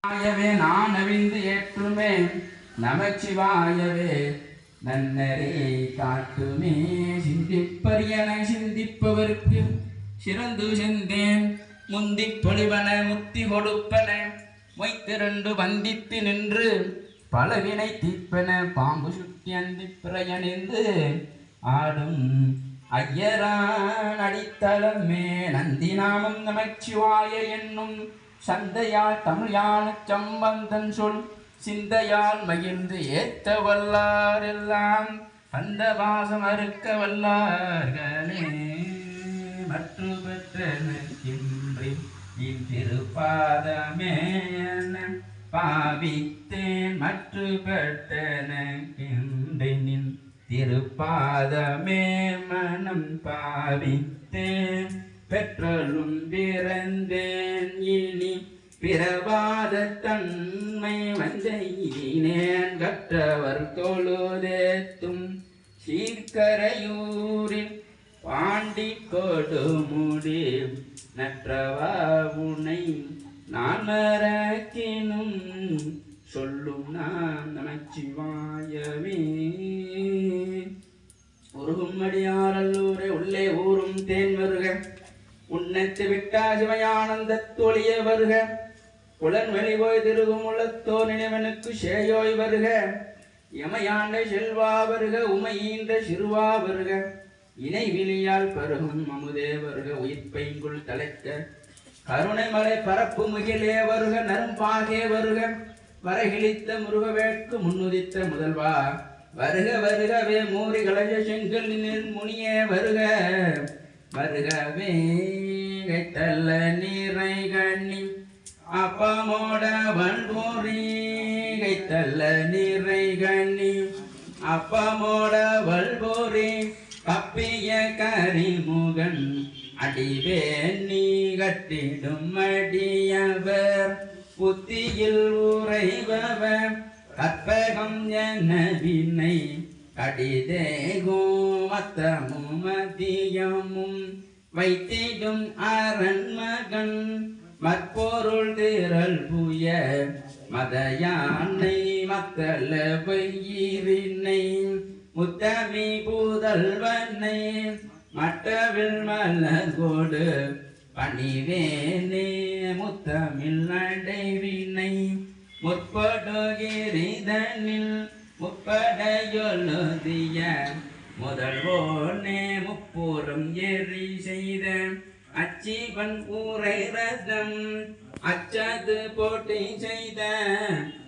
ஆயவே நான் அவிந்து ஏற்றுமே நமச்சிவாயவே நன்னரே காட்டுமே. சிந்திப்பரியன சிந்திப்பவர்க்கு சிறந்து செந்தேன் முந்திப் பொழிவன முத்தி கொடுப்பன மொய்த்திரண்டு வந்தித்து நின்று பலவினை தீர்ப்பன பாம்பு சுட்டி அந்தி பிரயணிந்து ஆடும் ஐயரான் அடித்தளமே. நந்தி நாமம் நமச்சிவாய என்னும் சந்தையால் தமிழ் யான சம்பந்தன் சொல் சிந்தையால் மகிழ்ந்து ஏத்த வல்லார் எல்லாம் அந்த வாசம் அறுக்க வல்லார்களே. மற்று பெற்றின்றி திருப்பாதமே பாவித்தேன் மற்று பெற்றனின் திருப்பாதமே மனம் பாவித்தேன் பெற்றலும் பிறந்தேன் இனி பிறவாத தன்மை வந்தையினேன் கற்றவர் தொழுதேத்தும் சீர்கரையூரில் பாண்டி கொடுமுடி நற்றவா உனை நான் மறக்கினும் சொல்லும் நாம் நமச்சிவாயவே. உருகும் அடியாரல்லூரை உள்ளே ஊரும் தேன் வருக உன்னத்து விட்டா சிவயானந்த தொழிய வருக புலன் வெளிவோய் திருகும் உள்ளத்தோ நினைவனுக்கு சேயோய் வருக எமையாண்ட செல்வா வருக உமையீன்ற சிறுவா வருக இணை விழியால் பருகும் அமுதே வருக உயிர்ப்பைங்குள் தலைக்க கருணை மலை பரப்பு முகிலே வருக நரும்பாகே வருக வரகிழித்த முருகவேட்கு முன்னுதித்த முதல்வா வருக வருகவே மூரி கலஜ செங்கல் முனியே வருக வருகவே கைத்தல்ல நீரை கண்ணி அப்பமோட வன்போரி கைத்தல்ல நீரை கண்ணி அப்பமோட வல்போரி கப்பிய கரிமுகன் அடிவேணி கட்டிடும் அடியவர் புத்தியில் உறைபவர் கற்பகம் என வினை கடிதேகும் மத்தமும் மதியமும் வைத்திடும் அரண்மகன் மற்பொருள் திரள் புய மதயானை மத்தல பயிரினை முத்தமி பூதல்வனை மட்டவில் மலர்கோடு பணிவேனே முத்தமிழ் அடைவினை முற்படுகிரிதனில் முப்படையொழுதிய முதல்வோனே முப்பூரம் எரி செய்த அச்சிவன் ஊரை ரதம் அச்சது போட்டி செய்த